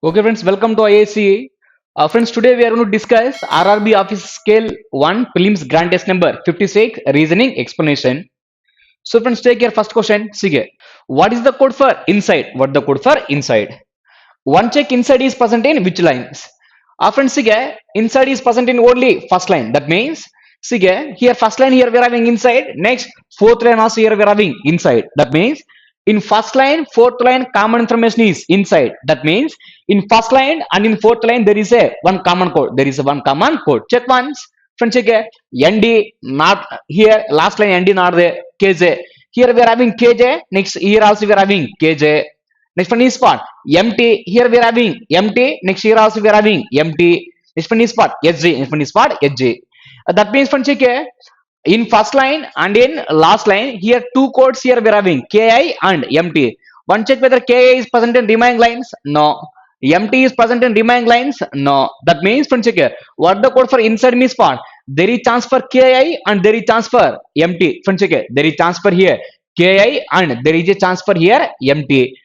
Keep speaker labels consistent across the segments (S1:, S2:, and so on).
S1: Okay, friends, welcome to IAC. Friends, today we are going to discuss RRB Office Scale 1 Prelims Grand Test number 56 Reasoning Explanation. So, friends, take your first question. Sige. What is the code for inside? What the code for inside? One check inside is present in which lines? Friends, sige, inside is present in only first line. That means, sige, here first line here we are having inside. Next, fourth line also here we are having inside. That means, in first line, fourth line, common information is inside. That means, in first line and in fourth line, there is a one common code. There is a one common code. Check once. Friends, check ND not here. Last line ND not there. KJ. Here we are having KJ. Next, here also we are having KJ. Next one is part empty. Here we are having empty. Next here also we are having empty. Next one is part SG. Next one is part SG. That means friends, check in first line and in last line here two codes here we are having KI and MT. One check whether KI is present in remaining lines. No. MT is present in remaining lines. No. That means friends, check what the code for inside means part. There is chance for KI and there is chance for MT. Friends, check there is chance for here KI and there is a chance for here MT.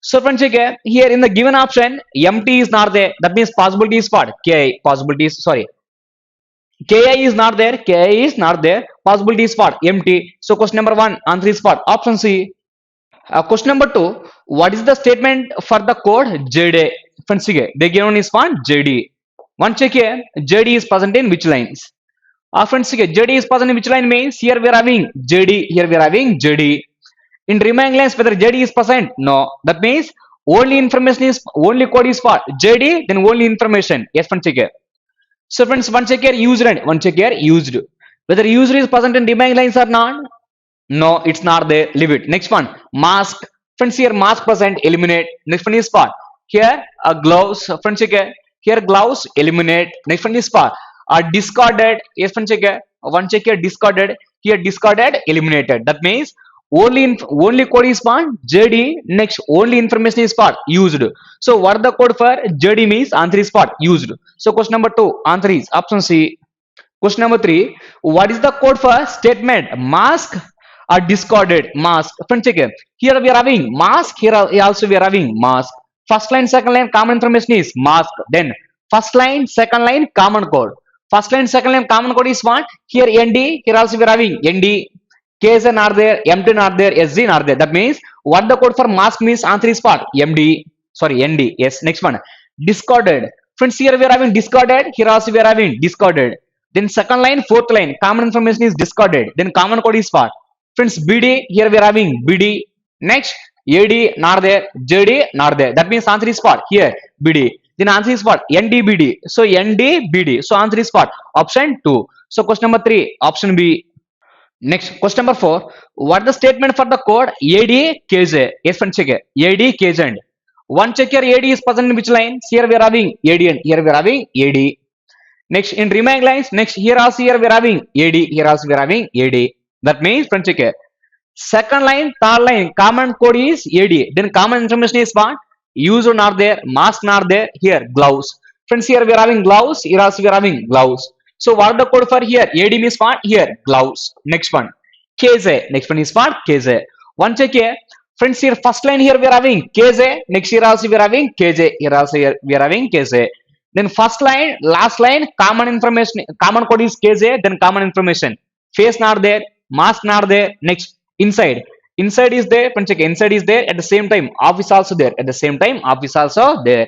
S1: So friends, check here in the given option, MT is not there. That means possibility is what? KI. Possibility is sorry. KI is not there. KI is not there. Possibility is what? MT. So question number one, answer is what? Option C. Question number two, what is the statement for the code JD? Friends, check they given is what? JD. One check here, JD is present in which lines? Friends, check JD is present in which line means here we are having JD. Here we are having JD. In remaining lines, whether JD is present? No. That means only information is only code is for JD, then only information. Yes, one check here. So friends, one check here used and one check here used. Whether user is present in remaining lines or not? No, it's not there. Leave it. Next one, mask. Friends, here mask present, eliminate. Next one is part. Here gloves. Friends, check here. Here gloves, eliminate. Next one is part. Discarded. Yes, one check here. One check here discarded. Here discarded, eliminated. That means only code is part JD. Next only information is part used. So what the code for JD means? Answer is part used. So question number two, answer is option C. Question number three, what is the code for statement mask or discarded? Mask. Friend, check here we are having mask. Here also we are having mask. First line, second line, common information is mask. Then first line, second line, common code. First line, second line, common code is what? Here ND. Here also we are having ND. KS not there, MT not there, SG not there. That means what the code for mask means? Answer is part MD. Sorry, ND. Yes. Next one, discarded. Friends, here we are having discarded. Here also we are having discarded. Then second line, fourth line, common information is discarded. Then common code is part. Friends, BD. Here we are having BD. Next, AD not there, JD not there. That means answer is part here BD. Then answer is what? NDBD. So NDBD. So answer is what? Option 2. So question number 3, option B. Next, question number 4. What the statement for the code ADKJ? Yes, friend, check it. ADKJ. One check here, AD is present in which line? Here we are having AD and here we are having AD. Next, in remaining lines, next here also here we are having AD. Here also we are having AD. That means, friend, check it. Second line, third line, common code is AD. Then common information is what? User not there, mask not there. Here, gloves. Friends, here we are having gloves. Here also we are having gloves. So what the code for here? AD means what? Here, gloves. Next one, KJ. Next one is what? KJ. One check here. Friends, here first line here we are having KJ. Next here also we are having KJ. Here also here we are having KJ. Then first line, last line, common information, common code is KJ. Then common information. Face not there, mask not there. Next, inside. Inside is there. Friends, check inside is there. At the same time, office also there. At the same time, office also there.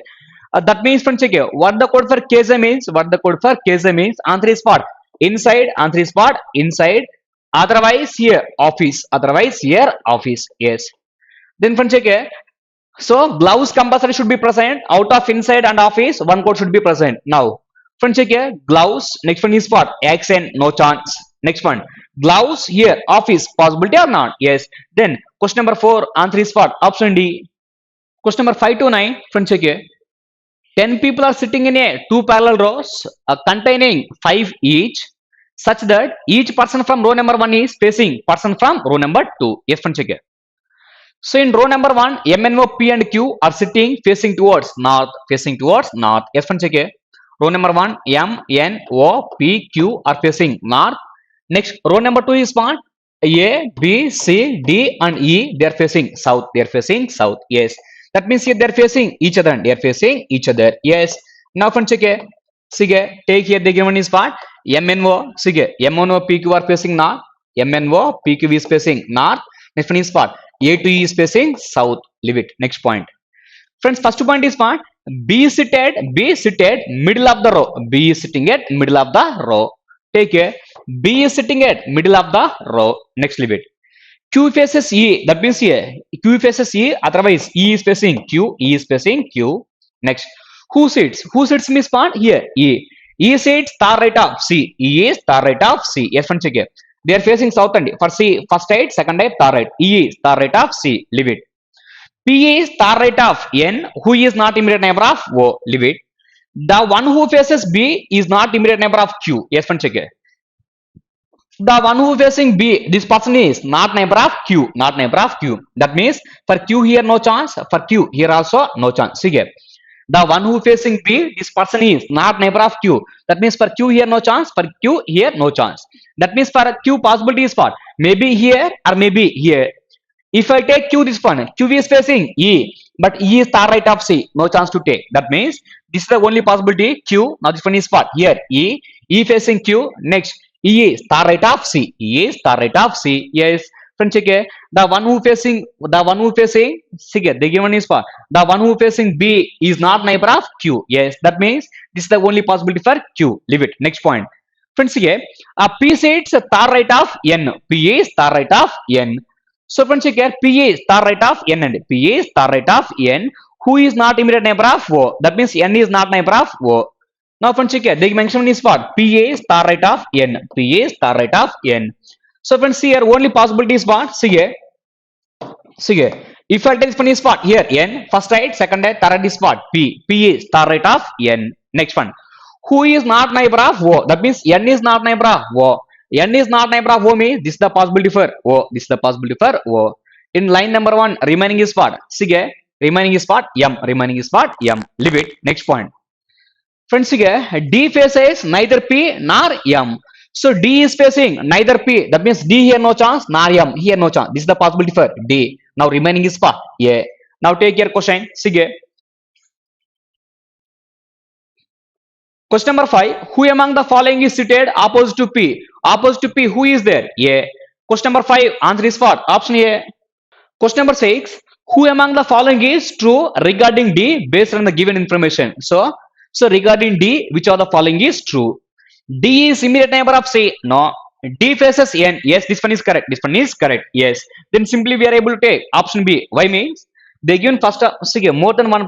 S1: That means, friends, check here. What the code for KJ means? What the code for KJ means? Answer is what? Inside. Answer is what? Inside. Otherwise here office. Otherwise here office. Yes. Then friends, check here. So gloves compulsory should be present. Out of inside and office, one code should be present. Now, friends, check here. Gloves. Next one is what? Accent. No chance. Next one. Gloves here. Office. Possibility or not? Yes. Then question number 4. Answer is what? Option D. Question number 5 to 9. Friends, check here. 10 people are sitting in a 2 parallel rows containing 5 each, such that each person from row number 1 is facing person from row number 2. Yes, friends, check here. So in row number 1, M, N, O, P and Q are sitting facing towards north. Facing towards north. Yes, friends, check here. Row number 1, M, N, O, P, Q are facing north. Next, row number 2 is what? A, B, C, D and E. They are facing south. They are facing south. Yes. That means here they are facing each other. They are facing each other. Yes. Now friends, check here. See here. Take here the given is part. MNO. See here. MNO PQ are facing north. MNO PQ is facing north. Next one is part. A to E is facing south. Leave it. Next point. Friends, first point is part. B seated middle of the row. B is sitting at middle of the row. Take care. B is sitting at middle of the row. Next, leave it. Q faces E. That means here Q faces E. Otherwise, E is facing Q. E is facing Q. Next, who sits? Who sits means part here E. E sits far right of C. E is far right of C. Yes, friends, check here. They are facing south and for C first side, second side, far right. E is far right of C. Leave it. P is far right of N. Who is not immediate neighbor of O. Leave it. The one who faces B is not immediate neighbor of Q. Yes, friends, check here. The one who facing B, this person is not neighbor of Q, not neighbor of Q. That means for Q here no chance, for Q here also no chance. See here. The one who facing B, this person is not neighbor of Q. That means for Q here no chance, for Q here no chance. That means for Q possibility is what? Maybe here or maybe here. If I take Q this one, Q is facing E, but E is far right of C, no chance to take. That means this is the only possibility Q. Now this one is what? Here E facing Q. Next E is far right of C. E is far right of C. Yes, friends, check here. The one who facing see here, the given is what? The one who facing B is not neighbor of Q. Yes, that means this is the only possibility for Q. Leave it. Next point. Friends, here P sits far right of N. P is far right of N. So friends, check here. P is far right of N and P is far right of N. Who is not immediate neighbor of O? That means N is not neighbor of O. Now friends, check here. The mention is what? P is far right of N. P is far right of N. So friends, here only possibility is what? See here. See here. If I take this one is what? Here N. First right, second right, third right is what? P. P is far right of N. Next one. Who is not neighbor of O? That means N is not neighbor of O. N is not neighbor of O means this is the possibility for O. This is the possibility for O. In line number 1, remaining is what? See here. Remaining is what? M. Remaining is what? M. Leave it. Next point. Friends, here D faces neither P nor M. So D is facing neither P. That means D here no chance, nor M here no chance. This is the possibility for D. Now remaining is what? A. Now take your question. See here. Question number 5. Who among the following is seated opposite to P? Opposite to P, who is there? A. Question number 5. Answer is what? Option A. Question number 6. Who among the following is true regarding D based on the given information? So regarding D, which of the following is true? D is immediate neighbor of C. No. D faces N. Yes, this one is correct. This one is correct. Yes. Then simply we are able to take option B. Why means they given first more than one.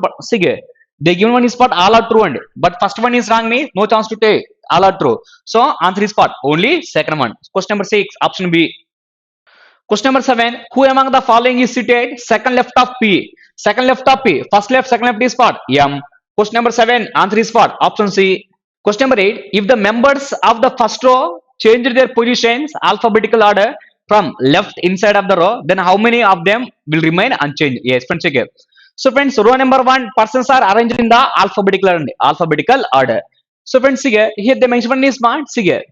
S1: They given one is what? All are true, and but first one is wrong means no chance to take. All are true. So answer is what? Only second one. Question number 6. Option B. Question number 7. Who among the following is seated second left of P? Second left of P. First left, second left is what? M. Question number 7. Answer is what? Option C. Question number 8. If the members of the first row change their positions alphabetical order from left inside of the row, then how many of them will remain unchanged? Yes, friends, check here. So friends, row number 1 persons are arranged in the alphabetical order. So friends, here the mention is what? See here.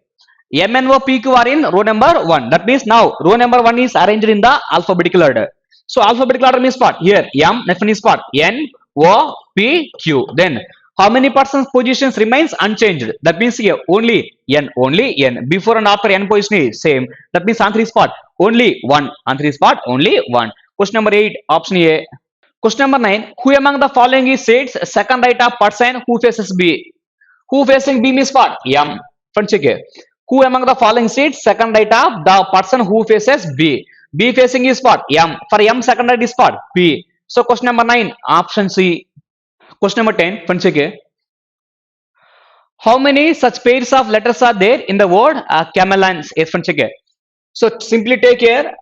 S1: M, N, O, P, Q are in row number 1. That means now row number 1 is arranged in the alphabetical order. So alphabetical order means what? Here M, next one is what? N, O, P, Q. Then how many persons positions remains unchanged? That means here only N. Before and after N position is same. That means answer is what? Only 1. Answer is what? Only 1. Question number 8. Option A. Question number 9. Who among the following is sits second right of person who faces B? Who facing B means what? M. Friends, check here. Who among the following sits second right of the person who faces B? B facing is what? M. For M, second right is what? P. So question number 9. Option C. Question number 10. Friends, check here. How many such pairs of letters are there in the word camelans? Yes, friends, check here. So simply take here.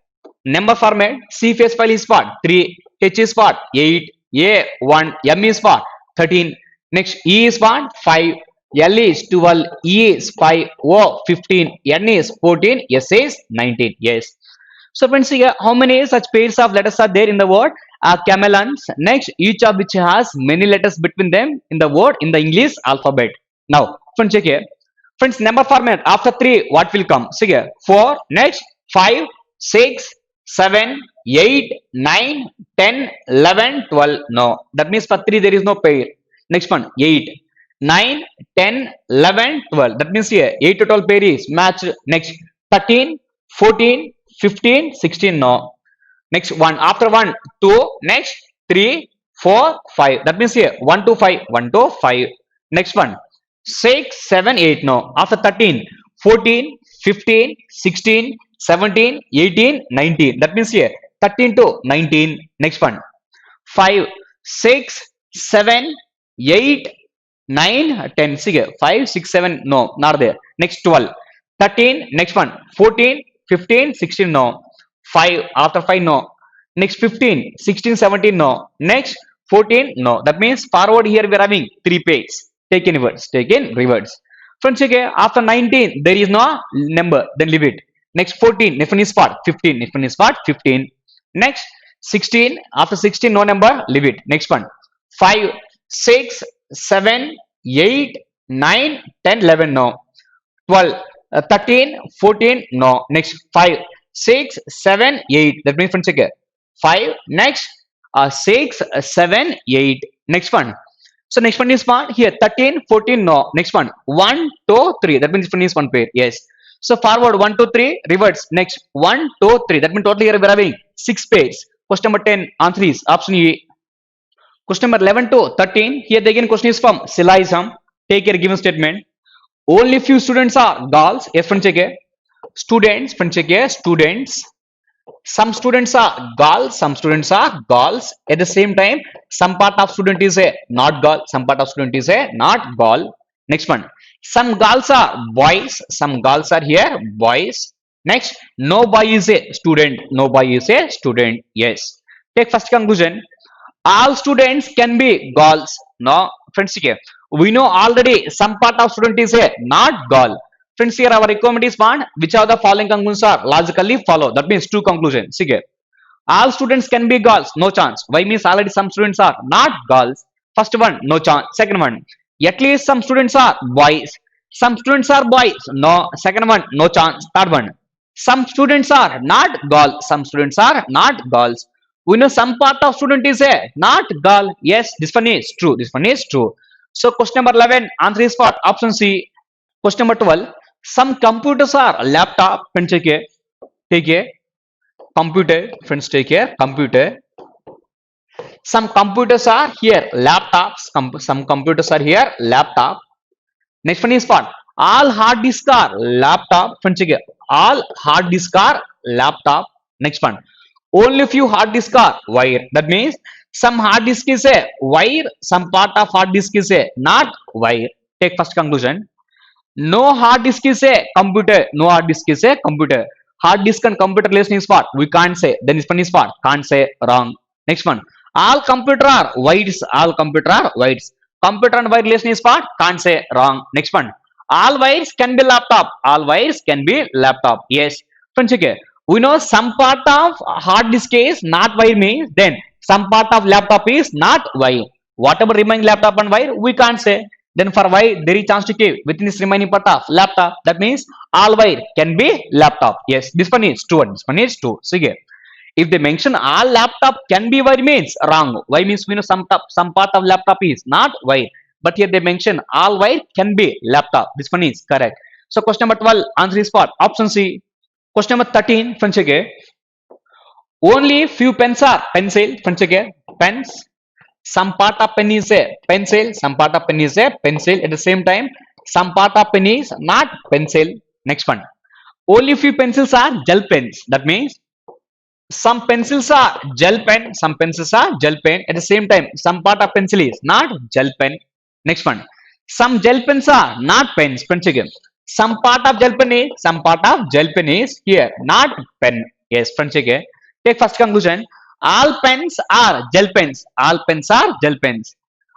S1: Number format. C face file is what? 3. H is what? 8. A 1. M is what? 13. Next E is what? 5. L is 12. E is 5. O 15. N is 14. S is 19. Yes. So friends, here how many such pairs of letters are there in the word camelans? Next, each of which has many letters between them in the word in the English alphabet. Now, friends, check here. Friends, number format after 3, what will come? See here. 4. Next 5, 6, 7, 8, 9, 10, 11, 12. No. That means for 3 there is no pair. Next one 8, 9, 10, 11, 12. That means here 8 to 12 pair is matched. Next 13, 14, 15, 16. No. Next one after 1, 2. Next 3, 4, 5. That means here 1 to 5, 1 to 5. Next one 6, 7, 8. No. After 13, 14, 15, 16, 17, 18, 19. That means here 13 to 19. Next one 5, 6, 7, 8, 9, 10. See here 5, 6, 7. No, not there. Next 12, 13. Next one 14, 15, 16. No. 5 after 5. No. Next 15, 16, 17. No. Next 14. No. That means forward here we are having 3 pairs. Take in reverse. Take in reverse. Friends, okay, after 19 there is no number, then leave it. Next 14, next one is part 15, next one is part 15. Next 16, after 16 no number, leave it. Next one 5, 6, 7, 8, 9, 10, 11. No. 12, 13, 14. No. Next 5, 6, 7, 8. That means friends, okay, 5. Next 6, 7, 8. Next one. So next one is part here 13, 14. No. Next one 1, 2, 3. That means this one is one pair. Yes. So forward 1, 2, 3. Reverse. Next 1, 2, 3. That means totally here we are having 6 pairs. Question number 10 answer is option A. Question number 11 to 13. Here again question is from syllogism. Take your given statement. Only few students are girls. Yes, friends, check it. Students, friends, check it. Students. Some students are girls, some students are girls. At the same time, some part of student is a not girl, some part of student is a not girl. Next one, some girls are boys, some girls are here boys. Next, no boy is a student, no boy is a student. Yes. Take first conclusion. All students can be girls. No, friends, here we know already some part of student is a not girl. Friends, here our requirement is one. Which of the following conclusions are logically follow? That means two conclusions. See here. All students can be girls. No chance. Why means already some students are not girls. First one, no chance. Second one, at least some students are boys. Some students are boys. No. Second one, no chance. Third one, some students are not girls. Some students are not girls. We know some part of student is a not girl. Yes, this one is true. This one is true. So question number 11, answer is what? Option C. Question number 12. Some computers are laptop. Friends, take care. Take care. Computer. Friends, take care. Computer. Some computers are here laptops. Some computers are here laptop. Next one is what? All hard disk are laptop. Friends, take care. All hard disk are laptop. Next one. Only few hard disk are wire. That means some hard disk is a wire. Some part of hard disk is a not wire. Take first conclusion. No hard disk is a computer. No hard disk is a computer. Hard disk and computer relation is what? We can't say. Then this one is what? Can't say. Wrong. Next one. All computer are wires. All computer are wires. Computer and wire relation is what? Can't say. Wrong. Next one. All wires can be laptop. All wires can be laptop. Yes. Friends, okay. We know some part of hard disk is not wire means then some part of laptop is not wire. Whatever remaining laptop and wire, we can't say. Then for wire, there is chance to keep within this remaining part of laptop. That means all wire can be laptop. Yes, this one is true. This one is true. So again, if they mention all laptop can be wire means wrong. Why means we know some part of laptop is not wire. But here they mention all wire can be laptop. This one is correct. So question number 12 answer is what? Option C. Question number 13. Friends, again. Only few pens are pencil. Friends, again. Pens. Some part of pen is a pencil, some part of pen is a pencil. At the same time, some part of pen is not pencil. Next one. Only few pencils are gel pens. That means some pencils are gel pen, some pencils are gel pen. At the same time, some part of pencil is not gel pen. Next one. Some gel pens are not pens. Pens again. Some part of gel pen is, some part of gel pen is here, not pen. Yes, friends, again. Take first conclusion. All pens are gel pens. All pens are gel pens.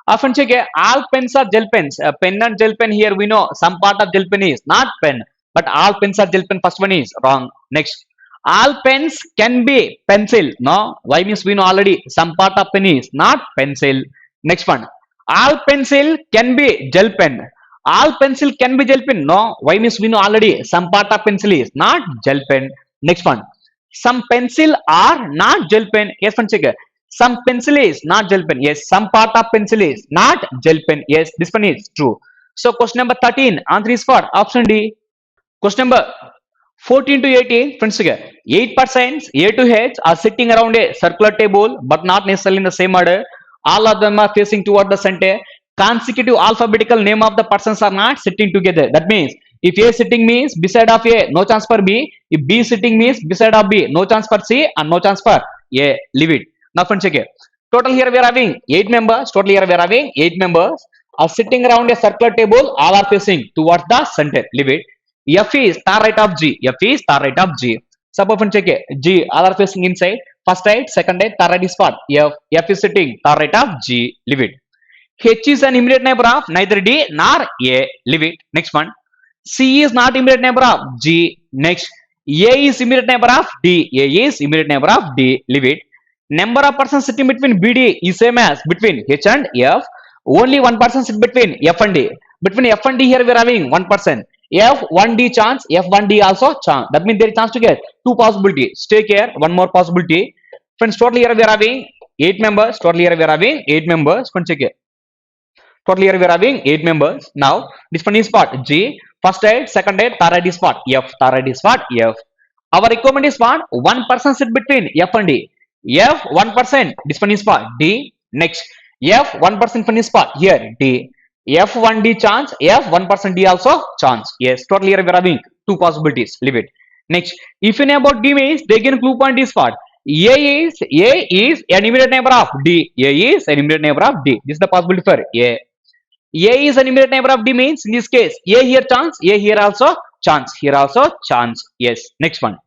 S1: Often check all pens are gel pens. Pen and gel pen here we know some part of gel pen is not pen, but all pens are gel pen. First one is wrong. Next, all pens can be pencil. No, why means we know already some part of pen is not pencil. Next one, all pencil can be gel pen. All pencil can be gel pen. No, why means we know already some part of pencil is not gel pen. Next one. Some pencil are not gel pen. Yes, friends, check. Some pencil is not gel pen. Yes, some part of pencil is not gel pen. Yes, this one is true. So question number 13, answer is for option D. Question number 14 to 18, friends, 8% A to H are sitting around a circular table but not necessarily in the same order. All of them are facing toward the center. Consecutive alphabetical name of the persons are not sitting together. That means if A sitting means beside of A, no chance for B. If B sitting means beside of B, no chance for C and no chance for A. Leave it. Now, friends, check it. Total here we are having 8 members. Total here we are having 8 members are sitting around a circular table. All are facing towards the center. Leave it. F is star right of G. F is star right of G. Suppose check it. G, all are facing inside. First right, second right, third right is what? F. F is sitting star right of G. Leave it. H is an immediate neighbor of neither D nor A. Leave it. Next one. C is not immediate neighbor of G. Next. A is immediate neighbor of D. A is immediate neighbor of D. Leave it. Number of persons sitting between BD is same as between H and F. Only one person sit between F and D. Between F and D here we are having one person. F1D chance, F1D also chance. That means there is chance to get two possibilities. Take care, one more possibility. Friends, total here we are having 8 members. Total here we are having 8 members. Friends, check it. Total here we are having 8 members. Now, this one is what? G. First right, second right, third right is what? F. Third right is what? F. Our requirement is what? One person sit between F and D. F 1%. This one is what? D. Next. F 1% one is what? Here D. F1D chance. F 1% D also chance. Yes. Total here we are having two possibilities. Leave it. Next. If you know about D means they can clue point is what? A is an immediate neighbor of D. A is an immediate neighbor of D. This is the possibility for A. A is an immediate neighbor of D means in this case A here chance, A here also chance, here also chance. Yes. Next one.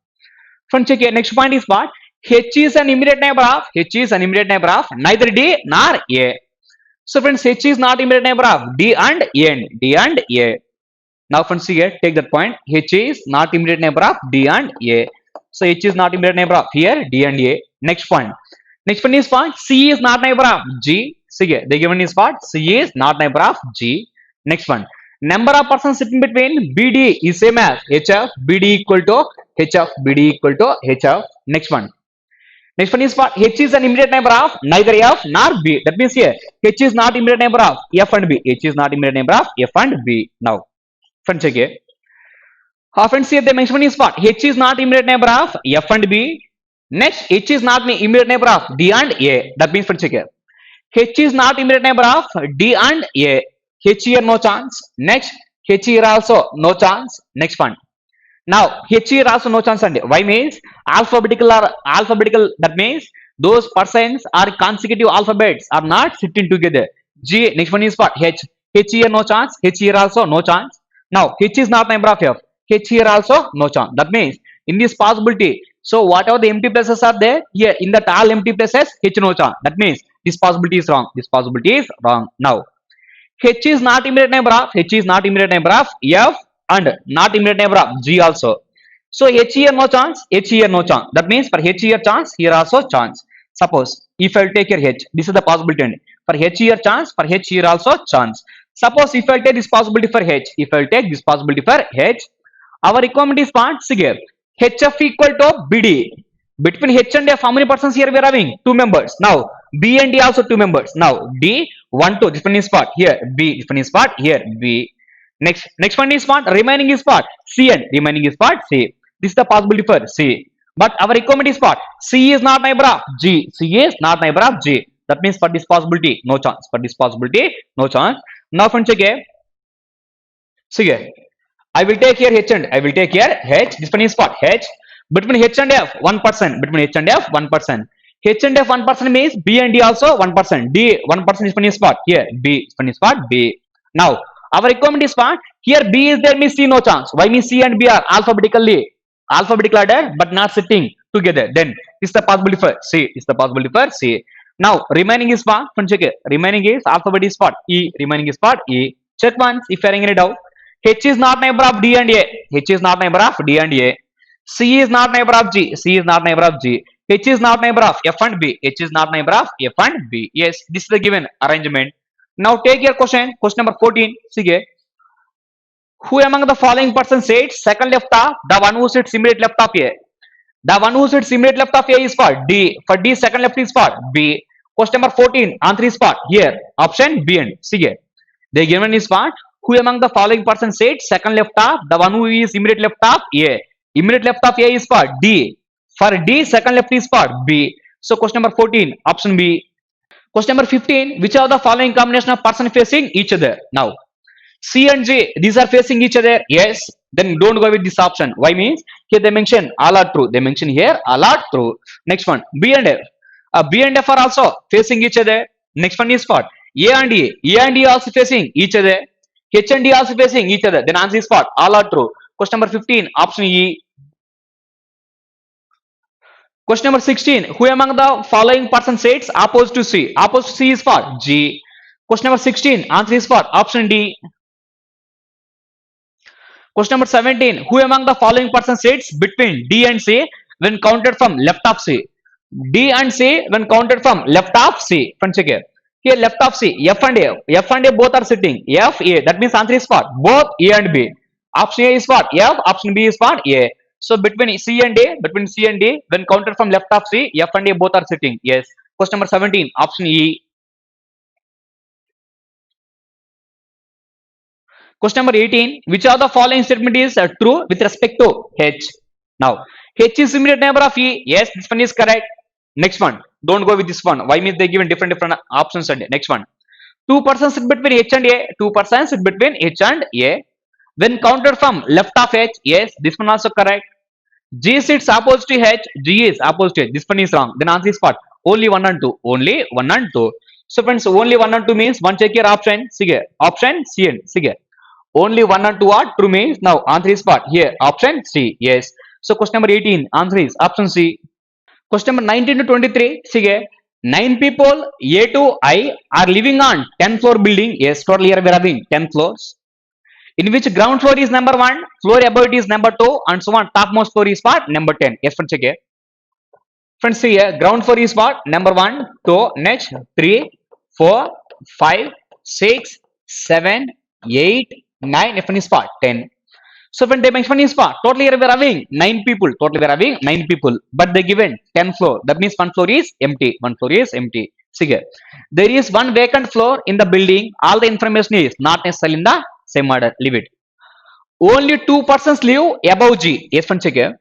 S1: Friends, check here. Next point is what? H is an immediate neighbor of neither D nor A. So friends, H is not immediate neighbor of D and A. Now friends, here take that point. H is not immediate neighbor of D and A. So H is not immediate neighbor of here D and A. Next point. Next one is what? C is not neighbor of G. See here, the given is what? C is not neighbor of G. Next one. Number of persons sitting between BD is same as HF. BD equal to HF. BD equal to HF. Next one. Next one is what? H is an immediate neighbor of neither F nor B. That means here H is not immediate neighbor of F and B. H is not immediate neighbor of F and B. Now, friends, check here. Friends, here the next one is what? H is not immediate neighbor of F and B. Next, H is not immediate neighbor of D and A. That means, friends, check here. H is not immediate neighbor of D and A. H here no chance. Next, H here also no chance. Next one. Now, H here also no chance and why means alphabetical. That means those persons are consecutive alphabets are not sitting together. G. Next one is what? H. H here no chance. H here also no chance. Now, H is not neighbor of F. H here also no chance. That means in this possibility, so whatever the empty places are there, here in that all empty places, H no chance. That means this possibility is wrong. This possibility is wrong. Now, H is not immediate neighbor of F and not immediate neighbor of G also. So H here no chance, H here no chance. That means for H here chance, here also chance. Suppose if I will take here H, this is the possibility. For H here chance, for H here also chance. Suppose if I will take this possibility for H, if I will take this possibility for H, our requirement is what? See here. HF equal to BD. Between H and F, how many persons here we are having? 2 members. Now, B and D also 2 members. Now, D, 1, 2. This one is what? Here, B. This one is what? Here, B. Next one is what? Remaining is what? C and remaining is what? C. This is the possibility for C. But our requirement is what? C is not neighbor of G. C is not neighbor of G. That means for this possibility, no chance. For this possibility, no chance. Now, friends, check here. See here. I will take here H and I will take here H. This one is what? H. Between H and F, 1%. Between H and F, 1%. H and F 1% means B and D also 1%. D 1% is one is what? Here B. One is what? B. Now our requirement is what? Here B is there means C no chance. Why means C and B are alphabetical order but not sitting together. Then is the possibility for C. Is the possibility for C. Now remaining is what? Check it. Remaining is alphabet is what? E. Remaining is what? E. Check once if you are having any doubt. H is not neighbor of D and A. H is not neighbor of D and A. C is not neighbor of G. C is not neighbor of G. H is not neighbor of F and B. H is not neighbor of F and B. Yes, this is the given arrangement. Now take your question. Question number 14. See, who among the following persons sits second left of the one who sits immediate left of A? The one who sits immediate left of A is for D. For D, second left is for B. Question number 14, answer is for here. Option B and C here. The given is for who among the following person sits second left of the one who is immediate left of A. Immediate left of A is for D. For D, second left is for B. So question number 14, option B. Question number 15, which are the following combination of person facing each other? Now, C and J, these are facing each other. Yes. Then don't go with this option. Why means here they mention all are true. They mention here all are true. Next one, B and F. B and F are also facing each other. Next one is for A and E. A and E also facing each other. H and D also facing each other. Then answer is for all are true. Question number 15, option E. Question number 16, who among the following person sets opposite to C? Opposite to C is for G. Question number 16, answer is for option D. Question number 17. Who among the following person sits between D and C when counted from left of C? D and C when counted from left of C. Friends, check here. Here left of C, F and A. F and A both are sitting. F, A. That means answer is for both A and B. Option A is for F, option B is for A. So between C and A, when counted from left of C, F and A both are sitting. Yes. Question number 17, option E. Question number 18. Which of the following statement is true with respect to H? Now, H is immediate neighbor of E. Yes, this one is correct. Next one. Don't go with this one. Why means they given different options and next one. Two persons sit between H and A. Two persons sit between H and A. When counted from left of H, yes, this one also correct. G sits opposite to H. G is opposite to H. This one is wrong. Then answer is what? Only 1 and 2. Only 1 and 2. So friends, only 1 and 2 means one check your option. Sige. Option C and Sige. Only 1 and 2 are true means now answer is what? Here. Option C. Yes. So question number 18. Answer is option C. Question number 19 to 23. Sige. 9 people A to I are living on 10 floor building. Yes. Total here we are having 10 floors. In which ground floor is number 1, floor above it is number 2, and so on. Topmost floor is what? Number 10. Yes, friends, check here. Friends, see here. Ground floor is what? Number 1, 2, next 3, 4, 5, 6, 7, 8, 9. F1 is what? 10. So when they mention is what? Totally we are having 9 people. Totally we are having 9 people. But they given 10 floor. That means 1 floor is empty. 1 floor is empty. See here. There is one vacant floor in the building. All the information is not necessarily in the same order. Leave it. Only 2 persons live above G. Yes, friends, check here.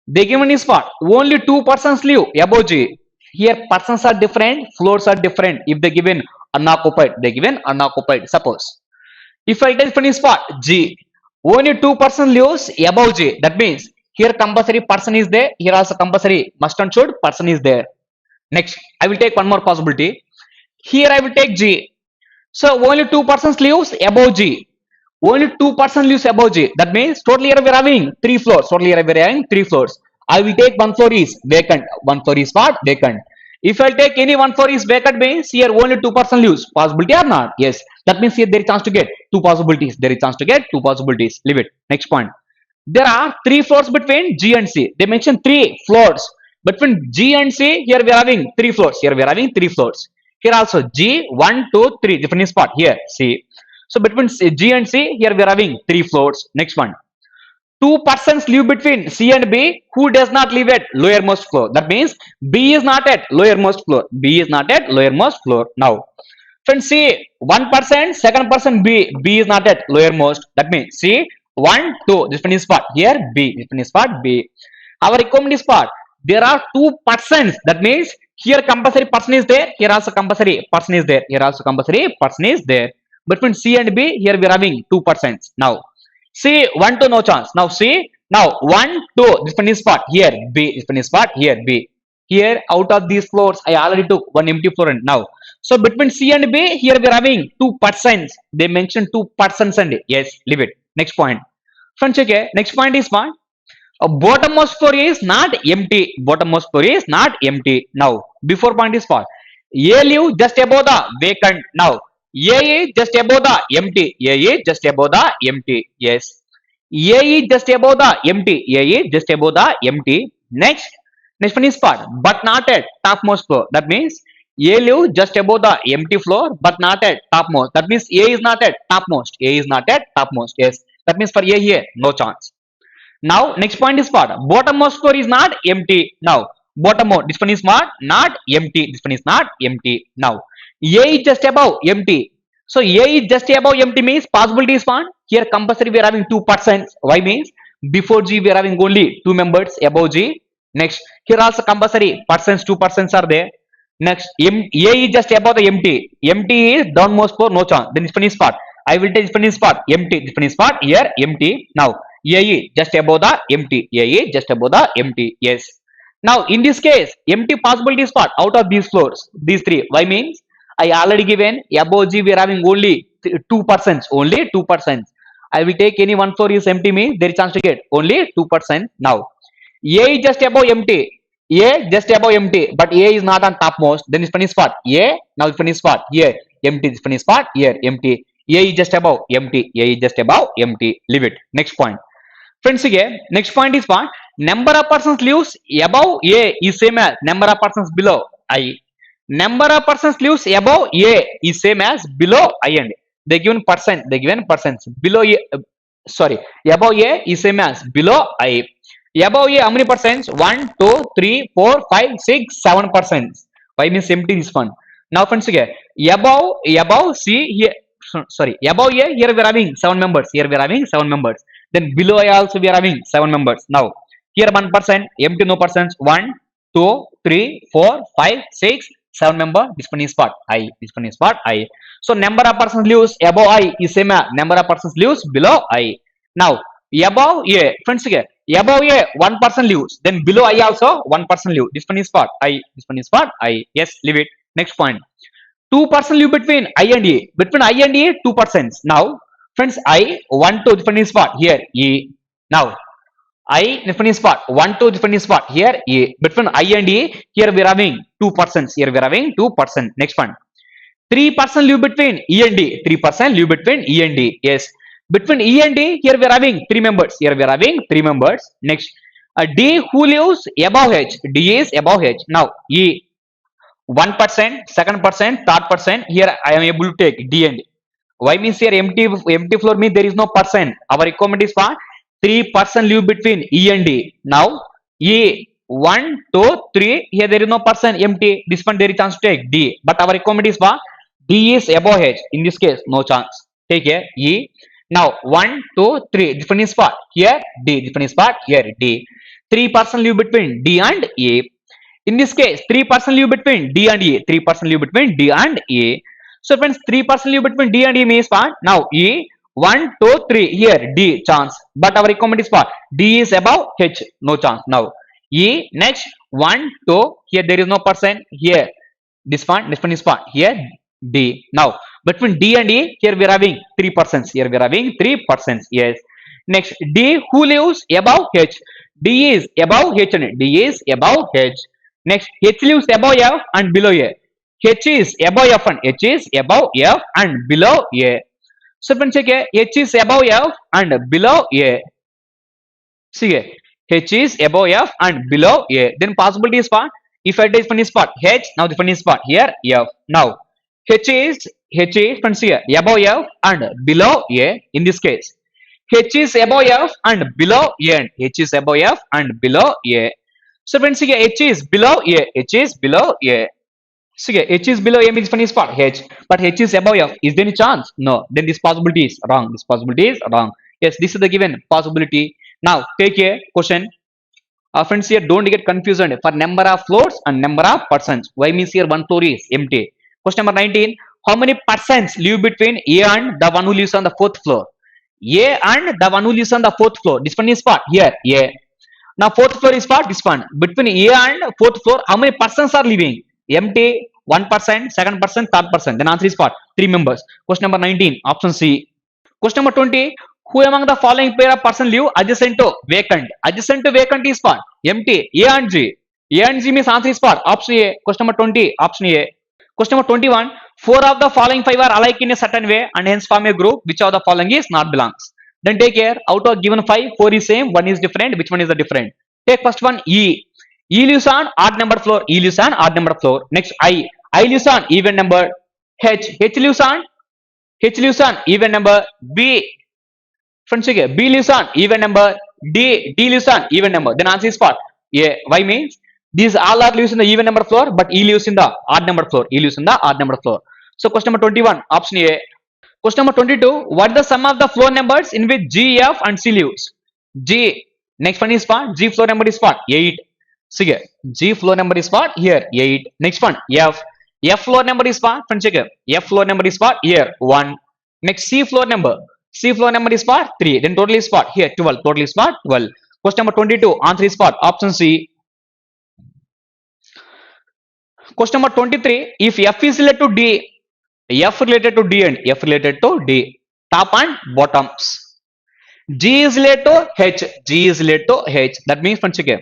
S1: They given is what? Only 2 persons live above G. Here persons are different, floors are different. If they given unoccupied, they given unoccupied. Suppose if I tell is what? G. Only 2 persons lives above G. That means here compulsory person is there. Here also compulsory must and should person is there. Next, I will take one more possibility. Here I will take G. So only 2 persons lives above G. Only 2 persons lives above G. That means totally here we are having 3 floors. Totally here we are having 3 floors. I will take 1 floor is vacant. 1 floor is what? Vacant. If I take any 1 floor is vacant means here only 2 persons lives. Possibility or not? Yes. That means here there is chance to get 2 possibilities. There is chance to get 2 possibilities. Leave it. Next point. There are 3 floors between G and C. They mention 3 floors. Between G and C, here we are having 3 floors. Here we are having 3 floors. Here also G, 1, 2, 3. Different spot. Here C. So between G and C, here we are having 3 floors. Next one. 2 persons live between C and B who does not live at lowermost floor. That means B is not at lowermost floor. B is not at lowermost floor. Now, friends, C, 1 person, second person B. B is not at lowermost. That means C, 1, 2. This one is part. Here B. This one is part B. Our requirement is part. There are 2 persons. That means here compulsory person is there. Here also compulsory person is there. Here also compulsory person is there. Between C and B, here we are having 2 persons. Now, C, 1, 2, no chance. Now, C, now 1, 2, this one is part. Here, B, this one is part. Here, B. Here, out of these floors, I already took one empty floor and now. So, between C and B, here we are having 2 persons. They mentioned 2 persons and yes, leave it. Next point. Friends, okay. Next point is what? A bottommost floor is not empty. Bottommost floor is not empty. Now, before point is what? A live just above the vacant. Now, A is just above the empty. A is just above the empty. Yes. A is just above the empty. A is just above the empty. Next one is part, but not at topmost floor. That means A live just above the empty floor, but not at topmost. That means A is not at topmost. A is not at topmost. Yes. That means for A here, no chance. Now next point is what? Bottommost score is not empty. Now bottommost, this one is what? Not empty. This one is not empty. Now A is just above empty. So A is just above empty means possibility is one. Here compulsory we are having 2%. Why means before G we are having only two members above G. Next here also compulsory percents 2% are there. Next A is just above the empty. Empty is downmost score, no chance. Then this one is what? I will take this one is what? Empty. This one is what? Here empty. Now AE just above the empty. AE just above the empty. Yes. Now in this case, empty possibility is what? Out of these floors, these three. Why means I already given above G we are having only 2%. Only 2%. I will take any one floor is empty means there is chance to get only 2%. Now A is just above empty. A just above empty, but A is not on topmost. Then this one is what? A. Now this one is what? Here empty. This one is what? Here empty. A is just above empty. A is just above empty. Leave it. Next point. Friends, again, next point is what? Number of persons lives above A is same as number of persons below I. Number of persons lives above A is same as below I and they given percent. They given percents below A. Sorry, above A is same as below I. Above A, how many percents? 1, 2, 3, 4, 5, 6, 7%. Why means empty this one? Now, friends, again, above C here. Sorry, above A here we are having 7 members. Here we are having 7 members. Then below I also we are having 7 members. Now here 1%, empty no persons. 1, 2, 3, 4, 5, 6, 7 member. This one is part I. This one is part I. So number of persons lives above I is same as number of persons lives below I. Now above A, friends, again, above A 1% lives. Then below I also 1% live. This one is part I. This one is part I. Yes, leave it. Next point. 2% live between I and A. Between I and A 2%. Now friends, I 1 to different spot here E. Now I different spot 1 to different spot here A. Between I and A here we are having 2%. Here we are having 2%. Next one. 3% live between E and D. 3% live between E and D. Yes. Between E and D here we are having 3 members. Here we are having 3 members. Next. D who lives above H. D is above H. Now E 1%, 2%, 3%. Here I am able to take D and D. Why means here empty floor means there is no percent. Our requirement is for 3% live between E and D. Now E 1, 2, 3. Here there is no percent empty. This one there is chance to take D. But our requirement is for D is above H. In this case, no chance. Take here E. Now 1, 2, 3. This one is for here D. This one is for here D. 3% live between D and A. In this case, 3% live between D and A. 3% live between D and A. So friends, 3% live between D and E means what? Now E 1, 2, 3. Here D chance. But our requirement is what? D is above H. No chance. Now E next 1, 2. Here there is no percent. Here this one is what? Here D. Now between D and E here we are having 3%. Here we are having 3%. Yes. Next D who lives above H. D is above H and D is above H. Next H lives above F and below A. H is above F and H is above F and below A. So friends, check here. H is above F and below A. See here. H is above F and below A. Then possibility is what? If I take one is what? H. Now the one is what? Here F. Now H is friends here above F and below A. In this case, H is above F and below A. And H is above F and below A. So friends, here H is below A. H is below A. So yeah, H is below A means one is part H, but H is above F. Is there any chance? No. Then this possibility is wrong. This possibility is wrong. Yes, this is the given possibility. Now take a question. Friends, here don't get confused for number of floors and number of persons. Why means here one floor is empty. Question number 19. How many persons live between A and the one who lives on the 4th floor? A and the one who lives on the 4th floor. This one is part here A. Now 4th floor is part this one. Between A and 4th floor, how many persons are living? Empty 1%, 2%, 3%. Then answer is what? 3 members. Question number 19, option C. Question number 20. Who among the following pair of person live adjacent to vacant? Adjacent to vacant is what? Empty. A and G. A and G means answer is what? Option A. Question number 20, option A. Question number 21. 4 of the following 5 are alike in a certain way and hence form a group. Which of the following is not belongs? Then take care. Out of given 5, 4 is same, 1 is different. Which one is the different? Take first one E. E lives on odd number floor. E lives on odd number floor. Next I. I lives on even number. H lives on even number. B. Friends, B lives on even number. D lives on even number. Then answer is what? A. Why means these all are lives in the even number floor, but E lives in the odd number floor. E lives in the odd number floor. So question number 21, option A. Question number 22, what is the sum of the floor numbers in which G, F and C lives? G. Next one is what? G floor number is what? 8. See here. G floor number is what? Here 8. Next one F. F floor number is what? Friends check here. F floor number is what? Here 1. Next C floor number. C floor number is what? 3. Then total is what? Here 12. Total is what? 12. Question number 22. Answer is what? Option C. Question number 23. If F is related to D, F related to D and F related to D, top and bottoms. G is related to H. G is related to H. That means friends again.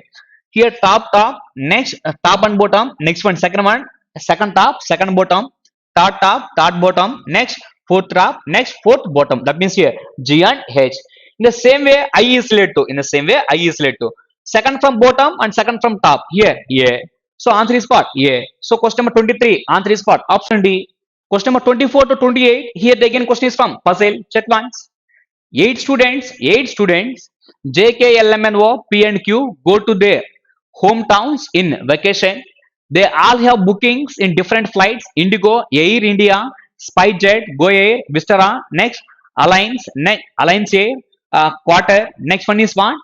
S1: Here top, next top and bottom. Next one, second one, second top, second bottom, third top, third bottom. Next fourth top, next fourth bottom. That means here G and H. In the same way, I is related to. In the same way, I is related to. Second from bottom and second from top. Here A. So answer is what? A. So question number 23. Answer is what? Option D. Question number 24 to 28. Here the again question is from puzzle. Check once. 8 students, JKLMNO, P and Q go to their hometowns in vacation. They all have bookings in different flights: Indigo, Air India, SpiceJet, Go Air, Vistara. Next, Alliance Air, Quarter. Next one is one.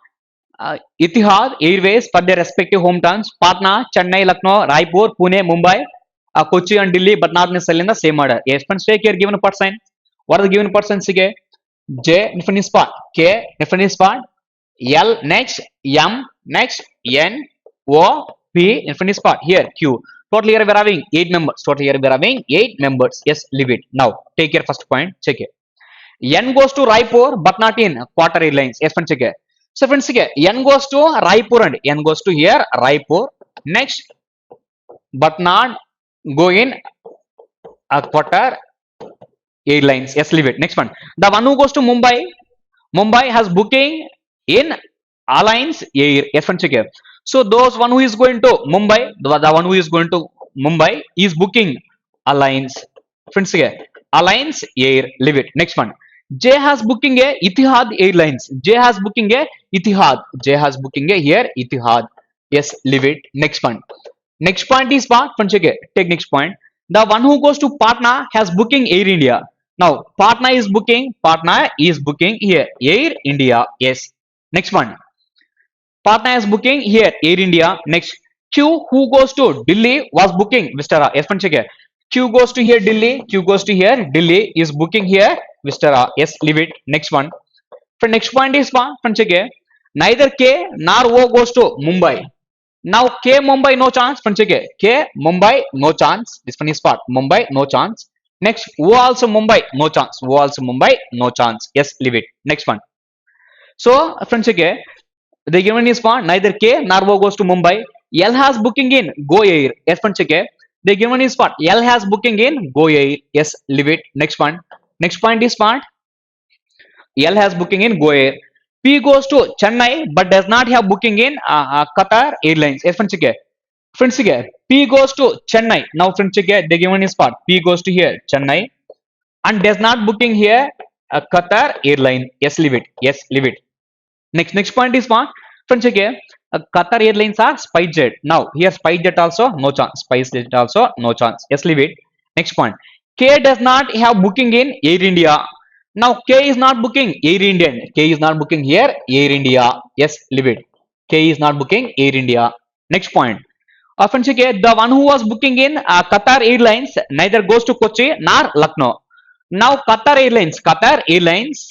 S1: Etihad Airways for their respective hometowns: Patna, Chennai, Lucknow, Raipur, Pune, Mumbai, Kochi and Delhi, but not necessarily in the same order. Yes, friends, take here given person. What are the given persons again? J infinite spot, K infinite spot, L next, M next, N O P infinite spot. Here Q. Total here we are having 8 members. Total here we are having 8 members. Yes, leave it. Now take your first point. Check it. N goes to Raipur, but not in Quarter Airlines. Yes, friends, check it. So friends, check it. N goes to Raipur and N goes to here Raipur. Next, but not go in Quarter Airlines. Yes, leave it. Next one. The one who goes to Mumbai, Mumbai has booking in Alliance Air. Yes, one check here. So those one who is going to Mumbai, the one who is going to Mumbai is booking Alliance. Friends here. Alliance Air. Leave it. Next one. J has booking a Etihad Airlines. J has booking a Etihad. J has booking a here Etihad. Yes, leave it. Next one. Next point is what? Friends check here. Take next point. The one who goes to Patna has booking Air India. Now, Patna is booking here, Air India. Yes. Next one. Patna is booking here, Air India. Next, Q who goes to Delhi was booking Vistara. Yes, one check here. Q goes to here, Delhi. Q goes to here, Delhi is booking here, Vistara. Yes, leave it. Next one. For next point is one, check here. Neither K nor O goes to Mumbai. Now K Mumbai no chance. Check here. K Mumbai no chance. This one is part. Mumbai no chance. Next, O also Mumbai, no chance. O also Mumbai, no chance. Yes, leave it. Next one. So, friends, okay, the given is one, neither K nor O goes to Mumbai. L has booking in Go Air. Yes, friends, okay. The given is what? L has booking in Go Air. Yes, leave it. Next one. Next point is what? L has booking in Go Air. P goes to Chennai but does not have booking in Qatar Airlines. Yes, friends, okay. Friends, here P goes to Chennai. Now, friends, here the given is what? P goes to here Chennai and does not booking here Qatar Airline. Yes, leave it. Yes, leave it. Next point is what? Friends, here Qatar Airlines are SpiceJet. Now here SpiceJet also no chance. SpiceJet also no chance. Yes, leave it. Next point. K does not have booking in Air India. Now K is not booking Air Indian. K is not booking here Air India. Yes, leave it. K is not booking Air India. Next point. Friends, the one who was booking in Qatar Airlines neither goes to Kochi nor Lucknow. Now Qatar Airlines, Qatar Airlines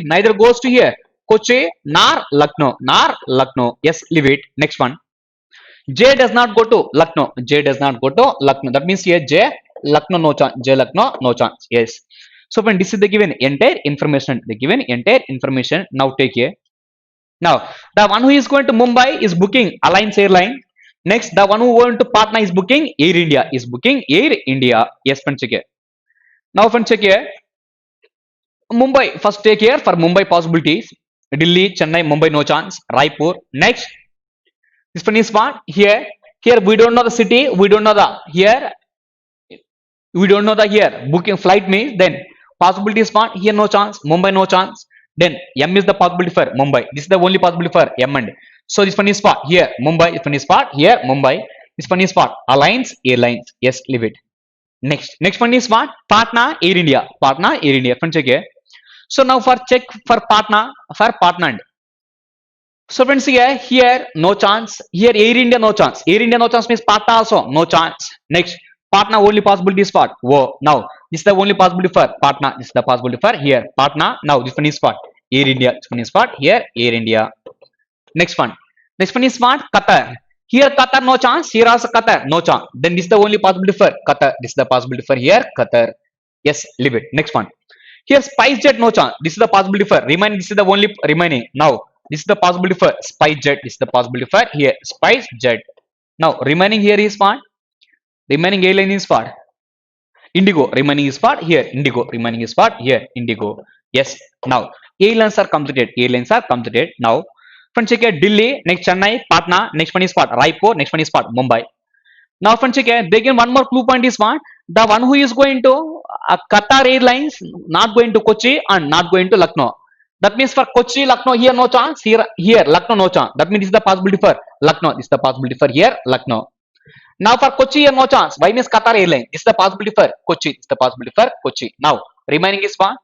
S1: neither goes to here Kochi nor Lucknow. Yes, leave it. Next one. J does not go to Lucknow. J does not go to Lucknow. That means here J Lucknow no chance. J Lucknow no chance. Yes. So when this is the given entire information, now take here. Now the one who is going to Mumbai is booking Alliance Airline. Next, the one who going to Patna is booking Air India. Yes, friends, check here. Now, friends, check here. Mumbai, first take here for Mumbai possibilities. Delhi, Chennai, Mumbai, no chance. Raipur. Next, this one is what? Here we don't know the city. We don't know the here. We don't know the here. Booking flight means then possibilities what? Here no chance. Mumbai no chance. Then M is the possibility for Mumbai. This is the only possibility for M and. So this one is for here Mumbai. This one is for here Mumbai. This one is for Alliance Airlines. Yes, leave it. Next one is what? Patna Air India. Patna Air India. Friends, okay. So now for check for Patna and. So friends, here no chance. Here Air India no chance. Air India no chance means Patna also no chance. Next, Patna only possibility is for. Whoa. Now this is the only possibility for Patna. This is the possibility for here Patna. Now this one is for Air India. This one is for here Air India. Next one. Next one is what? Qatar. Here Qatar no chance. Here also Qatar no chance. Then this is the only possibility for Qatar. This is the possibility for here Qatar. Yes, leave it. Next one. Here SpiceJet no chance. This is the possibility for remaining. This is the only remaining. Now this is the possibility for SpiceJet. This is the possibility for here SpiceJet. Now remaining here is what? Remaining airline is what? Indigo. Remaining is what? Here Indigo. Remaining is what? Here Indigo. Yes. Now airlines are completed. Airlines are completed. Now friends, check here Delhi. Next Chennai, Patna. Next one is what? Raipur. Next one is what? Mumbai. Now friends, check here. They give one more clue point is what? The one who is going to Qatar Airlines not going to Kochi and not going to Lucknow. That means for Kochi, Lucknow here no chance. Here Lucknow no chance. That means this is the possibility for Lucknow. This is the possibility for here Lucknow. Now for Kochi here no chance. Why means Qatar Airlines? This is the possibility for Kochi. This is the possibility for Kochi. Now remaining is what?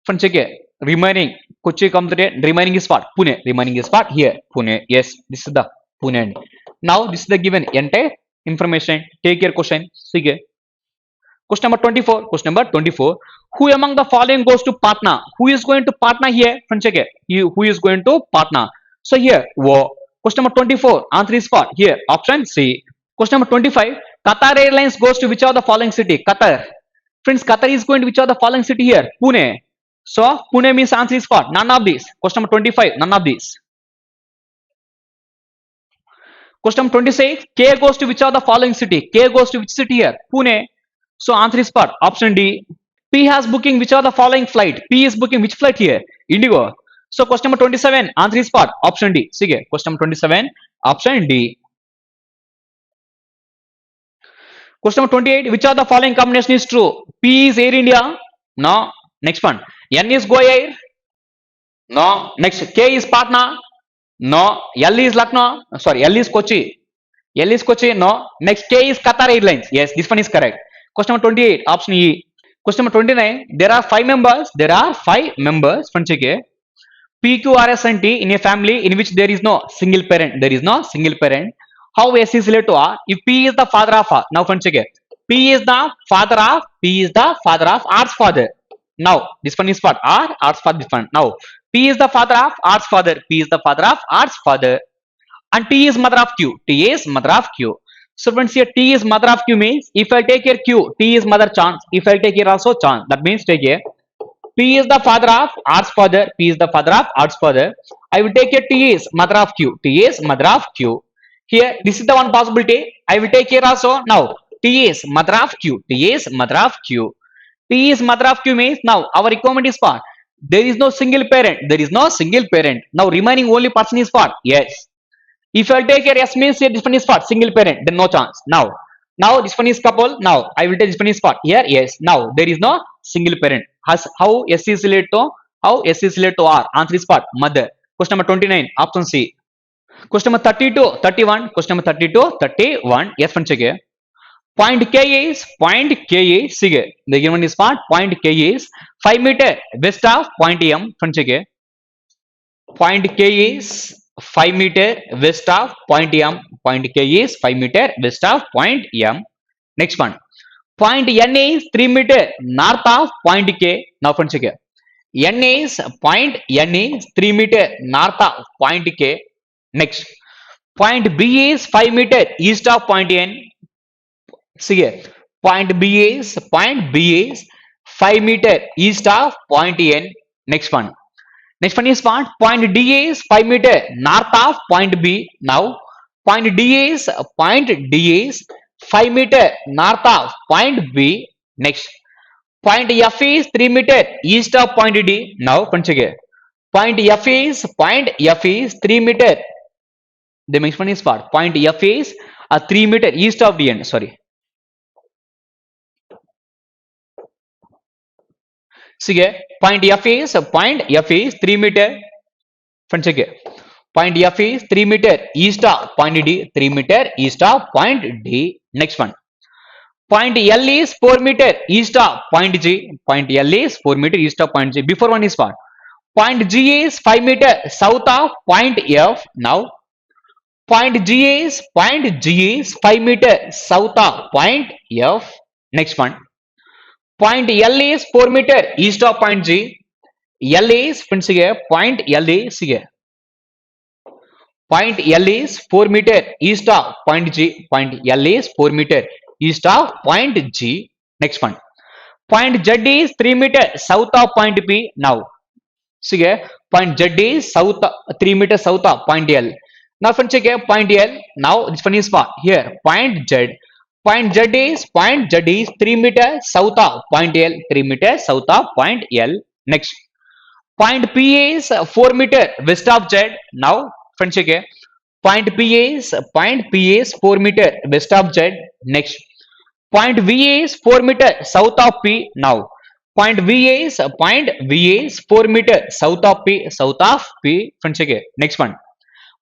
S1: Friends, check here. Remaining Kochi completed. Remaining is what? Pune. Remaining is what? Here Pune. Yes, this is the Pune. Now this is the given entire information. Take your question. See. Question number 24. Question number 24. Who among the following goes to Patna? Who is going to Patna here? Friends, check it. Who is going to Patna? So here, question number 24. Answer is what? Here, option C. Question number 25. Qatar Airlines goes to which of the following city? Qatar. Friends, Qatar is going to which of the following city here? Pune. So Pune means answer is what? None of these. Question number 25. None of these. Question number 26. K goes to which of the following city? K goes to which city here? Pune. So answer is what? Option D. P has booking which are the following flight? P is booking which flight here? Indigo. So question number 27. Answer is what? Option D. Sige. Question number 27. Option D. Question number 28. Which of the following combination is true? P is Air India. No. Next one. N is Go Air. No. Next. K is Patna. No. L is Lucknow. Sorry. L is Kochi. L is Kochi. No. Next. K is Qatar Airlines. Yes. This one is correct. Question number 28. Option E. Question number 29. There are 5 members. There are 5 members. Friends, check. P, Q, R, S, and T in a family in which there is no single parent. There is no single parent. How S is related to R? If P is the father of R. Now, friends, check. P is the father of R's father. Now, this one is what? R's father. This one. Now, P is the father of R's father. P is the father of R's father. And T is mother of Q. T is mother of Q. So friends, here T is mother of Q means if I take here Q, T is mother chance. If I take here also chance, that means take here P is the father of R's father. P is the father of R's father. I will take here T is mother of Q. T is mother of Q. Here this is the one possibility. I will take here also now T is mother of Q. T is mother of Q. T is mother of Q means now our requirement is what? There is no single parent. There is no single parent. Now remaining only person is what? Yes. If I take here S means here this one is what? Single parent, then no chance. Now this one is couple. Now I will take this one is what? Here, yes. Now there is no single parent. How S is related to R? Answer is what? Mother. Question number 29. Option C. Question number 32, 31. Question number 32, 31. Yes, friends, check here. Point K is sige. The given is what? Point K is 5 meter west of point M. Friends, check here. Point K is 5 meter west of point M. Point K is 5 meter west of point M. Next one. Point N is 3 meter north of point K. Now friends, check here. Point N is 3 meter north of point K. Next. Point B is 5 meter east of point N. See here. Point B is 5 meter east of point N. Next one. Next one is what? Point D is 5 meter north of point B. Now, point D is 5 meter north of point B. Next, point F is 3 meter east of point D. Now, consider point F is 3 meter. The next one is what? Point F is 3 meter east of D. Sorry. See here, point F is 3 meter. Friends, check here. Point F is 3 meter east of point D, 3 meter east of point D. Next one. Point L is 4 meter east of point G. Point L is 4 meter east of point G. Before one is what? Point G is 5 meter south of point F. Now, point G is 5 meter south of point F. Next one. Point L is 4 meter east of point G. L is, friends, here, point L is here. Point L is 4 meter east of point G. Point L is 4 meter east of point G. Next one. Point Z is 3 meter south of point P. Now, see here, point Z is 3 meter south of point L. Now, friends, check here, point L. Now, this one is what? Here, point Z. Point Z is 3 meter south of point L. 3 meter south of point L. Next. Point P is 4 meter west of Z. Now, friends, check here. Point P is 4 meter west of Z. Next. Point V is 4 meter south of P. Now, point V is 4 meter south of P. South of P. Friends, check here. Next one.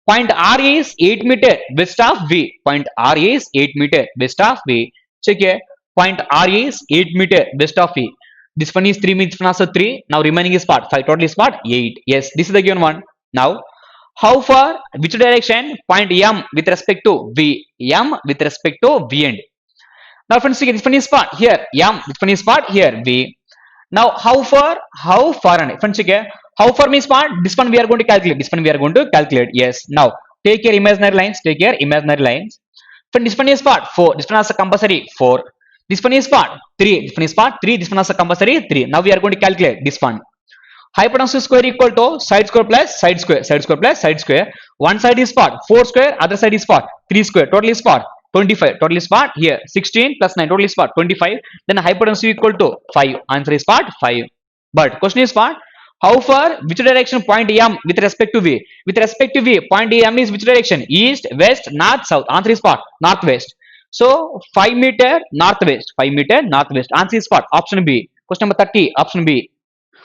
S1: Point R is 8 meter west of V. Point R is 8 meter west of V. Check here. Point R is 8 meter west of V. This one is 3 means this one also 3. Now remaining is part 5. Total is part 8. Yes, this is the given one. Now, how far, which direction? Point M with respect to V. M with respect to V end. Now, friends, this one is part here. M. This one is part here. V. Now, how far? And friends, how far means part? This one we are going to calculate. This one we are going to calculate. Yes. Now, take your imaginary lines. Take your imaginary lines. Friend, this one is part 4. This one has a compulsory 4. This one is part 3. This one is part 3. This one has a compulsory 3. Now we are going to calculate this one. Hypotenuse square equal to side square plus side square. Side square plus side square. One side is part 4 square. Other side is part 3 square. Total is part 25. Total is part here 16 plus 9. Total is part 25. Then hypotenuse equal to 5. Answer is part 5. But question is part, how far, which direction point M with respect to V? With respect to V, point M is which direction? East, west, north, south. Answer is part northwest. So 5 meter northwest. 5 meter northwest. Answer is part option B. Question number 30. Option B.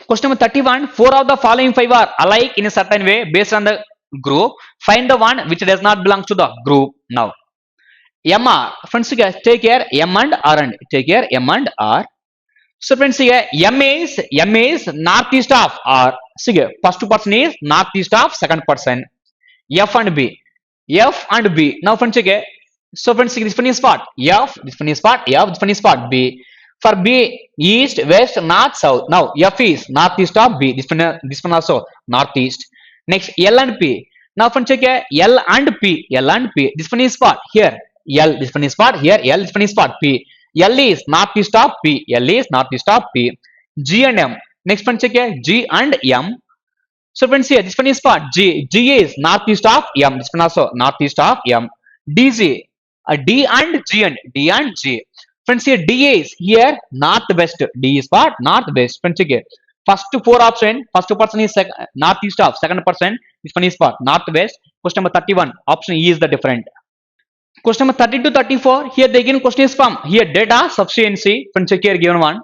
S1: Question number 31. 4 of the following 5 are alike in a certain way based on the group. Find the one which does not belong to the group. Now, M R. Friends, take here M and R and take here M and R. So friends, here M is northeast of R. See here, first person is northeast of second person. F and B. Now friends, here. So friends, this one is part F. This one is part F. This one is part B. For B, east, west, north, south. Now F is northeast of B. This one also northeast. Next L and P. Now friends, check here L and P. This one is part here L. This one is part here L. This one is part P. L is northeast of P. G and M. Next one, check here G and M. So friends, here this one is part G. G is northeast of M. This one also northeast of M. DG. D and G. Friends, here D is here northwest. D is part northwest. Friends, check here. First 4 option. First person is northeast of. Second person, this one is part northwest. Question number 31. Option E is the different. Question number 30 to 34. Here the again question is from here data sufficiency. Friends, check here given one.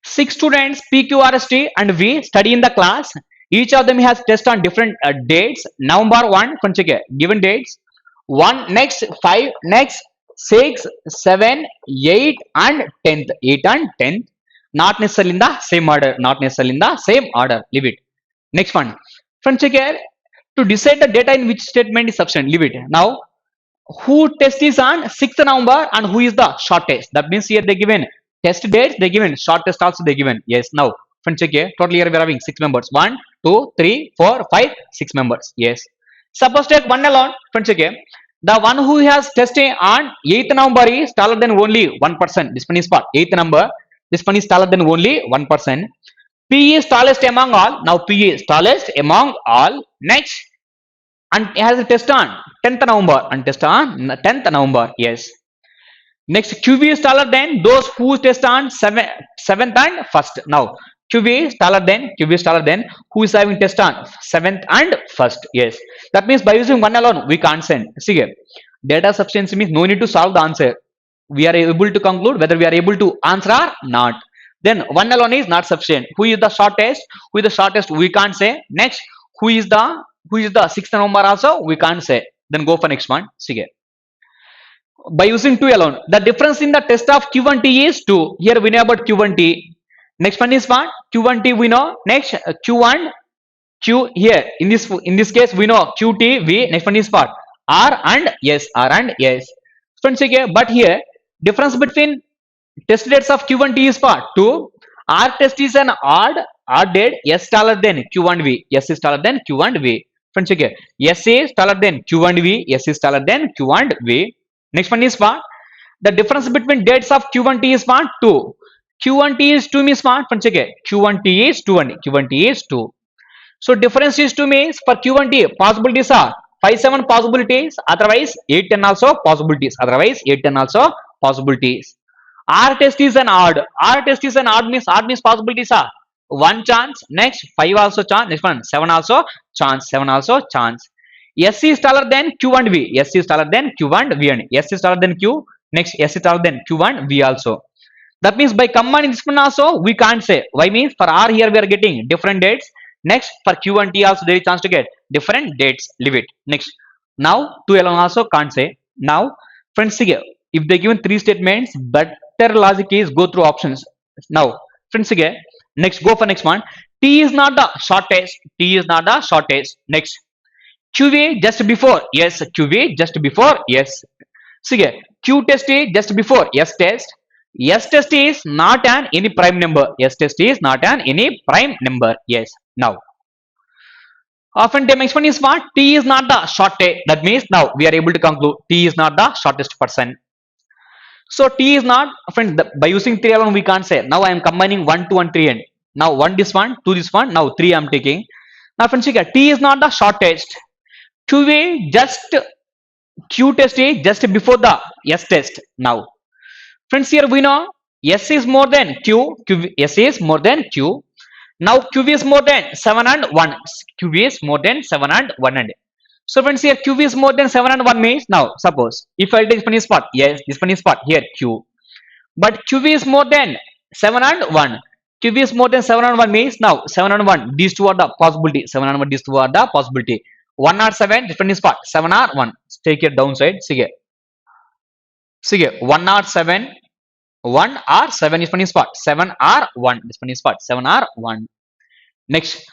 S1: 6 students PQRST and V study in the class. Each of them has test on different dates. November 1. Friends, check here given dates. 1 next 5 next 6 7 8 and 10th. 8 and 10th. Not necessarily in the same order. Leave it. Next one. Friends, check here to decide the data in which statement is sufficient. Leave it. Now, who test is on 6th November and who is the shortest? That means here they given test dates, they given short test also they given. Yes. Now, friends, check here. Total here we are having 6 members. 1, 2, 3, 4, 5, 6 members. Yes. Suppose take one alone. Friends, check here. The one who has tested on 8th November is taller than only 1%. This one is part 8th number. This one is taller than only 1%. P is tallest among all. Now P is tallest among all. Next. And it has a test on 10th November. Yes. Next, QV is taller than those who test on 7th and 1st. Now, QV is taller than who is having test on 7th and 1st. Yes. That means by using one alone, we can't send. See here. Data sufficiency means no need to solve the answer. We are able to conclude whether we are able to answer or not. Then one alone is not sufficient. Who is the shortest? Who is the shortest? We can't say. Next, who is the sixth number also? We can't say. Then go for next one. See by using 2 alone. The difference in the test of Q1T is 2. Here we know about Q1T. Next one is what? Q1T we know. Next Q1 Q here in this case we know QT V. Next one is what? R and S. R and S. Friends, okay, but here difference between test dates of Q1T is what? 2. R test is an odd date. S taller than Q1V. S is taller than Q1V. Friends, okay. S is taller than Q1V. S is taller than Q1V. Next one is what? The difference between dates of Q1T is what? 2. Q1T is 2 means what? Friends, okay. Q1T is 2 and Q1T is 2. So difference is 2 means for Q1T possibilities are 5 7 possibilities, otherwise 8 10 also possibilities, otherwise 8 10 also possibilities. R test is an odd. R test is an odd means possibilities are 1 chance, next 5 also chance, next one 7 also chance, 7 also chance. S is taller than Q1V. S is taller than Q1V and S is taller than Q. Next S is taller than Q1V also. That means by combining this one also we can't say. Why means for R here we are getting different dates. Next for Q1T also there is chance to get different dates. Leave it. Next now 2 alone also can't say. Now friends here if they given 3 statements better logic is go through options. Now friends here next go for next one. T is not the shortest. T is not the shortest. Next QV just before. Yes, QV just before. Yes. See here, Q test is just before S test. S test is not an any prime number. S test is not an any prime number. Yes. Now, often the next one is what? T is not the shortest. That means now we are able to conclude T is not the shortest person. So T is not, friend, by using 3 alone we can't say. Now I am combining 1, 2 and 3 and now 1 this one, 2 this one, now 3 I am taking. Now friends, T is not the shortest. QV just Q test is just before the S test. Now, friends, here we know S is more than Q. S is more than Q. Now QV is more than 7 and 1. QV is more than 7 and 1 and. So friends, here QV is more than 7 and 1 means now suppose if I take this one is what? Yes, this one is what? Here Q. But QV is more than 7 and 1. QV is more than 7 and 1 means now 7 and 1. These two are the possibility. 7 and 1 these two are the possibility. 1 or 7 different is what? 7 or 1. Take it downside. See here 1 or 7. 1 or 7 this one is what? 7 or 1. This one is what? 7 or 1. Next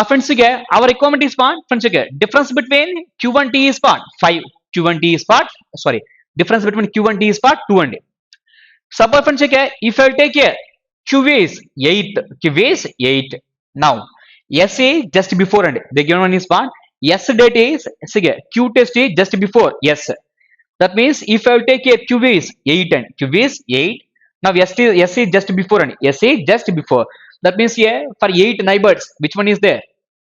S1: friends, our requirement is what? Friends, difference between Q1T is what? 5. Q1T is what? Sorry, difference between Q1T is what? 2 and. Suppose friends, if I take here QV is 8. QV is 8. Now S is just before and the given one is what? S date is Q test is just before S. That means if I take a QV is 8 and QV is 8. Now S is just before and S is just before. That means here for 8 neighbors, which one is there?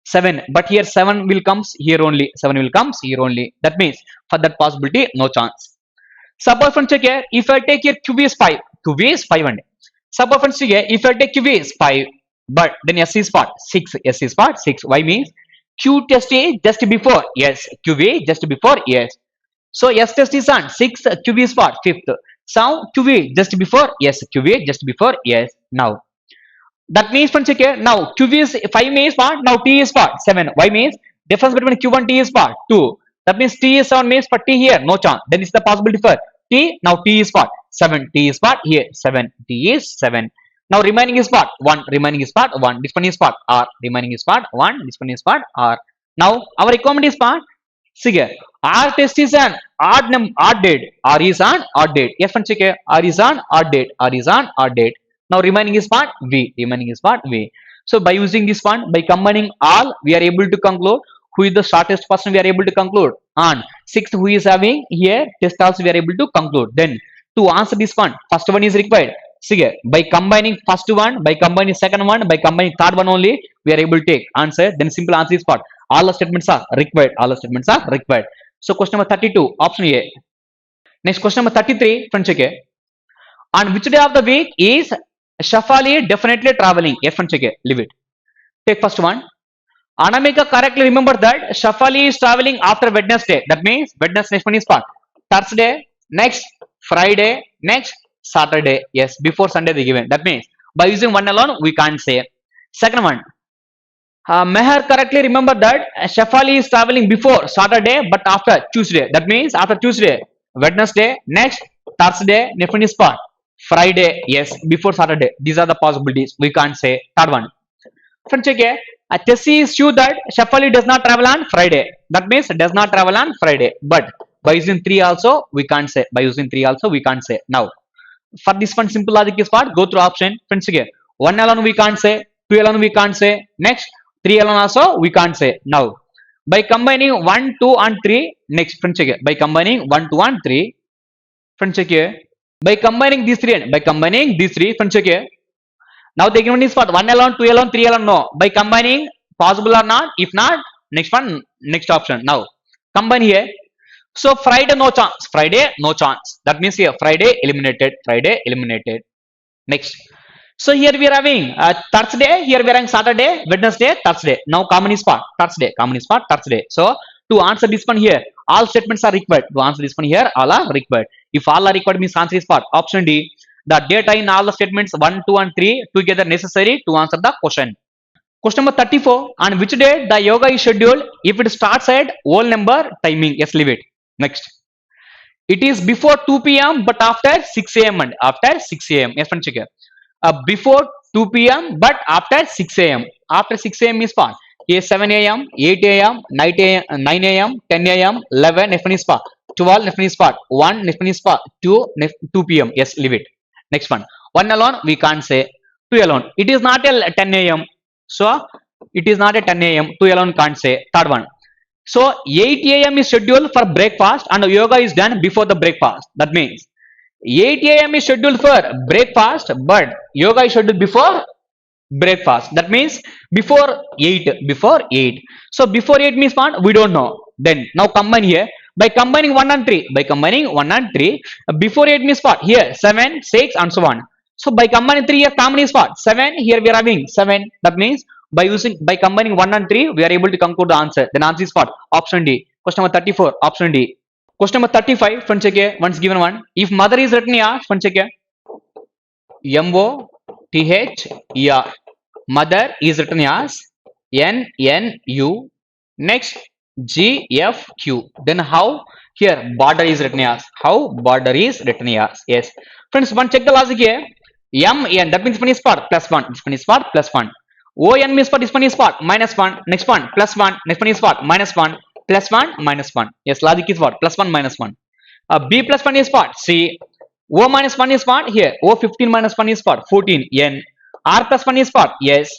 S1: 7. But here 7 will comes here only. 7 will comes here only. That means for that possibility, no chance. Suppose friends, check here. If I take here QV is 5. QV is 5 and. Suppose friends, check here. If I take QV is 5. But then S is what? 6. S is what? 6. Why means Q test is just before yes, QV just before yes. So S test is on 6, QV is what? 5th. So QV just before yes, QV just before yes. Now that means friends, okay, now QV is 5 means what? Now T is what? 7. Why means difference between Q and T is what? 2. That means T is 7 means for T here no chance. Then is the possibility for T. Now T is what? 7. T is what? Here 7. T is 7. Now remaining is what? 1. Remaining is what? 1. This one is what? R. Remaining is what? 1. This one is what? R. Now our requirement is what? See here. R test is an odd date. R is an odd date. Yes, friends, okay. R is an odd date. R is an odd date. Now remaining is what? V. Remaining is what? V. So by using this one, by combining all, we are able to conclude who is the shortest person. We are able to conclude. And sixth, who is having here test also we are able to conclude. Then to answer this one, first one is required. See here, by combining first one, by combining second one, by combining third one only, we are able to take answer. Then simple answer is what? All the statements are required. All the statements are required. So question number 32, option A. Next question number 33, friends, check. On which day of the week is Shafali definitely traveling? Yes, friends, check. Leave it. Take first one. Anamika correctly remember that Shafali is traveling after Wednesday. That means Wednesday next one is what? Thursday, next Friday, next Saturday. Yes, before Sunday they given. That means By using one alone, we can't say. Second one, Meher correctly remember that Shefali is traveling before Saturday but after Tuesday. That means after Tuesday, Wednesday, next Thursday, Nefani spot. Friday, yes, before Saturday. These are the possibilities. We can't say. Third one. Friends, check here. Tessie is sure that Shefali does not travel on Friday. That means does not travel on Friday. But by using three also, we can't say. By using three also, we can't say. Now, for this one, simple logic is what? Go through option. Friends, again, one alone we can't say, two alone we can't say. Next, three alone also we can't say. Now, by combining 1, 2, and 3, next, friends, again, by combining 1, 2, and 3, friends, again, by combining these three, friends, again, now the given is what? One alone, two alone, three alone, no. By combining, possible or not? If not, next one, next option. Now, combine here. So Friday no chance. Friday no chance. That means here Friday eliminated. Friday eliminated. Next. So here we are having Thursday. Here we are having Saturday, Wednesday, Thursday. Now common is part. Thursday. Common is part. Thursday. So to answer this one here, all statements are required. To answer this one here, all are required. If all are required means answer is part. Option D. The data in all the statements 1, 2, and 3 together necessary to answer the question. Question number 34. On which day the yoga is scheduled? If it starts at whole number timing, yes, leave it. Next. It is before 2 p.m. but after 6 a.m. and after 6 a.m. Yes, friend, check here. Before 2 p.m. but after 6 a.m. After 6 a.m. is part. Here 7 a.m., 8 a.m., 9 a.m., 10 a.m., 11, Nefan is part. 12, Nefan is part. 1, Nefan is part. 2, 2 p.m. Yes, leave it. Next one. One alone, we can't say. Two alone. It is not a 10 a.m. So, it is not a 10 a.m. Two alone can't say. Third one. So, 8 a.m. is scheduled for breakfast and yoga is done before the breakfast. That means 8 a.m. is scheduled for breakfast but yoga is scheduled before breakfast. That means before 8. Before 8. So, before 8 means what? We don't know. Then, now combine here. By combining 1 and 3, before 8 means what? Here 7, 6 and so on. So by combining 3 here, common is what? 7, here we are having 7. That means by combining 1 and 3, we are able to conclude the answer. Then answer is what? Option D. Question number 34, option D. Question number 35, friends, check here. Once given one. If mother is written here, friends, check here. M-O-T-H-E-R. Mother is written as N-N-U. Next, G-F-Q. Then how? Here, border is written as. How? Border is written as. Yes. Friends, one check the logic here. M-N, that means one is part, plus 1. This one is part, plus 1. O-N means part, this one is part, minus 1. Next one, plus 1. Next one is part, minus 1. Plus 1, minus 1. Yes, logic is what? Plus 1, minus 1. B plus 1 is part, C. O minus 1 is part, here. O 15 minus 1 is part, 14. N. R plus 1 is part, yes.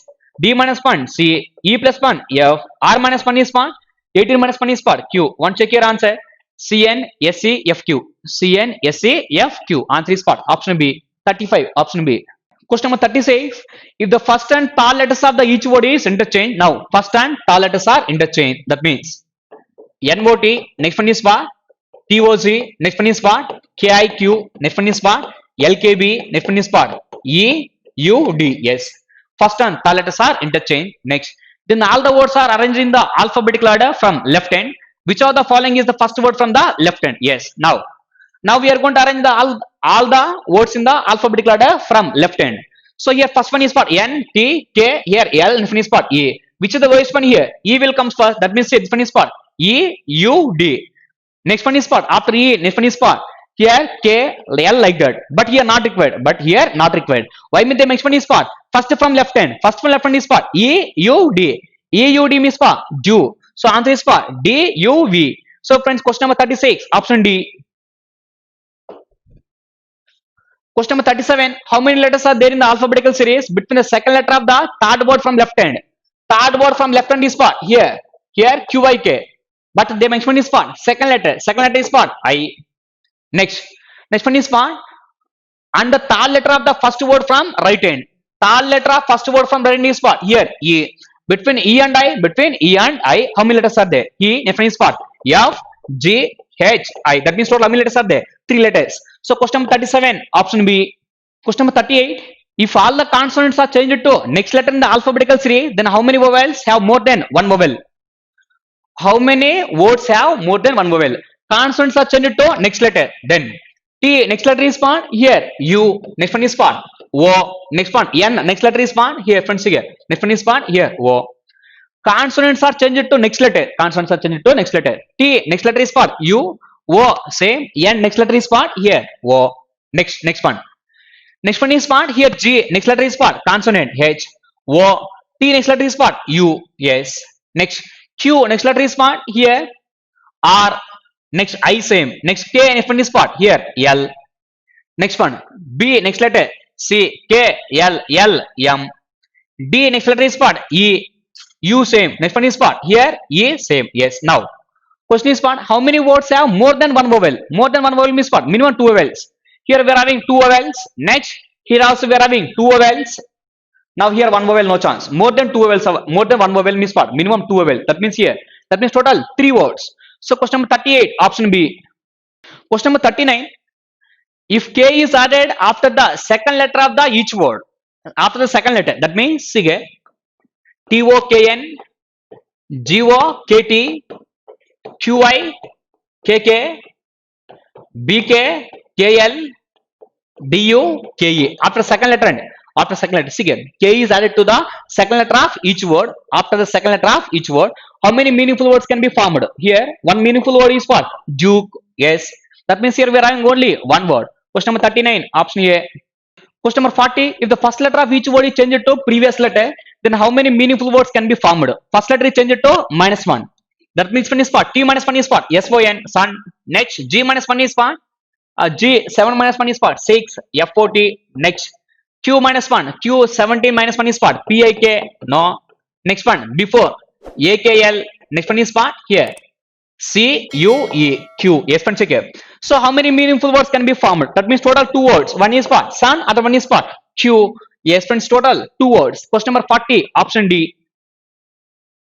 S1: D minus 1, C. E plus 1, F. R minus 1 is part, 18 minus 1 is part, Q. One check your answer. C-N-S-E-F-Q. C-N-S-E-F-Q. Answer is part. Option B. 35. Option B. Question number 36. If the first and third letters of the each word is interchanged. Now, first and third letters are interchanged. That means N-O-T. Next one is part. T-O-Z. Next one is part. K-I-Q. Next one is part. L-K-B. Next one is part. E-U-D. Yes. First and third letters are interchanged. Next. Then all the words are arranged in the alphabetical order from left hand. Which of the following is the first word from the left hand? Yes. Now we are going to arrange all the words in the alphabetical order from left hand. So here first one is for N, T, K, here L, next one is for E. Which is the worst one here? E will come first. That means this one is for E, U, D. Next one is for after E, next one is for here K, L like that. But here not required. Why mean the next one is for first from left hand. First from left hand is for E, U, D. E, U, D means for Jew. So answer is for D, U, V. So friends, question number 36, option D. Question number 37. How many letters are there in the alphabetical series between the second letter of the third word from left hand? Third word from left hand is what? Here Q-I-K. But they mention is what? Second letter is what? I. Next one is what? And the third letter of the first word from right hand. Third letter of first word from right hand is what? Here E. Between E and I, how many letters are there? E, next one is what? F, G, H, I. That means total how many letters are there? 3 letters. So question number 37, option B. Question number 38. If all the consonants are changed to next letter in the alphabetical series, then how many vowels have more than one vowel? How many words have more than one vowel? Consonants are changed to next letter. Then T, next letter is found here. U, next one is found. O, next one. N, next letter is found here. Friends, here. Next one is found here. O. Consonants are changed to next letter. Consonants are changed to next letter. T, next letter is found. U, O, same. N, next letter is found here. O. Next one. Next one is found here. G, next letter is found. Consonant H. O. T, next letter is found. U. Yes. Next Q, next letter is found here. R. Next I same. Next K, next one is found here. L. Next one. B, next letter. C. K. L. L. M. D, next letter is found. E. U same. Next one is found here. E same. Yes. Now question is found. How many words have more than one vowel? More than one vowel means what? Minimum two vowels. Here we are having two vowels. Next, here also we are having two vowels. Now here one vowel, no chance. More than two vowels, more than one vowel means what? Minimum two vowel. That means here, that means total three words. So question number 38, option B. Question number 39. If K is added after the second letter of the each word, after the second letter, that means sige, TOKN, GOKT, QI, KK, BK, KL, DU, KE. After second letter and after second letter, see again, K is added to the second letter of each word. After the second letter of each word, how many meaningful words can be formed? Here, one meaningful word is what? Duke. Yes. That means here we are having only one word. Question number 39, option A. Question number 40, if the first letter of each word is changed to previous letter, then how many meaningful words can be formed? First letter is changed to -1. That means one is what? T minus 1 is what? SON, sun. Next, G minus 1 is what? G 7 minus 1 is what? 6. F40. Next, Q minus 1. Q 17 minus 1 is what? PIK. No. Next one, before. AKL. Next one is what? Here. CUEQ. Yes, friends, check here. So, how many meaningful words can be formed? That means total two words. One is what? Sun, other one is what? Q. Yes, friends, total two words. Question number 40, option D.